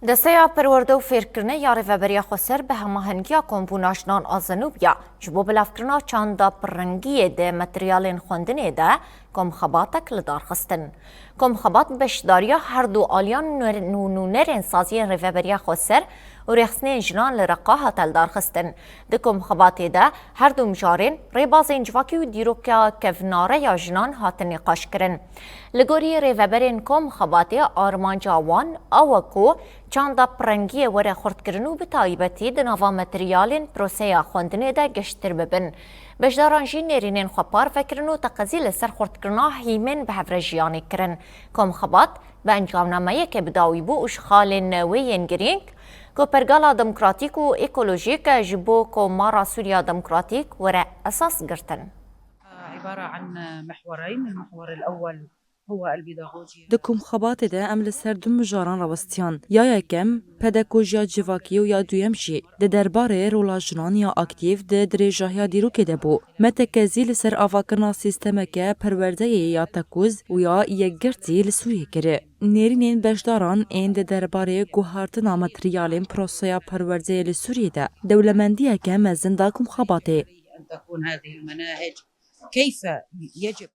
دسته پرورده و فیرکرنه یا ریوبریا خسر به هماهنگی کمبوناشنان آزنوبیا جبو بلافکرنا چاندا پرنگی ده متریالین خوندنه ده کم خباتک لدار خستن. کم خبات بشداریا هر دو آلیان نونرین سازی ریوبریا خسر و رخصنه جنان لرقاها تلدار خستن. ده کم خباتی ده هر دو مجارین ریبازین جواکی و دیروکا کفناره یا جنان هات نقاش کرن. لگوری ریوبرین کم خباتی آرمان جاوان اوکو چاندا پرنگی وره خورد کرنو به تایبتی ده نوا متریالین پروسیا خوندنه ده گشتر ببن. بجداران جی نرینین خوپار فکرنو تقزیل سر خورد کرنا هیمن به هفرجیانی کرن. کم خبات به انجام نامه که بداوی بو اشخال نوین گرینگ که پرگالا دموکراتیک و اکولوژیک جبو که مارا سوریا دموکراتیک وره اساس گرتن. عبارة عن محورين، المحور الأول هو البيداغوجيا. دكم خبات ده ام لسر دو مجاران روستيان یا یکم پداگوژیا جواکی و یا دویم جی ده درباره رولا جنان یا اکتیو ده دریجاهیا دیروکه ده بو متکزی لسر آواکرنا سیستمکه پرورده یا تکوز و یا یکگرتی لسوریه کره نرینین بجداران این ده درباره گوهارتنا متریالین پروسیا پرورده لسوریه ده دولمندیه که مزن داکم خباته أن تكون هذه المناهج كيف يجب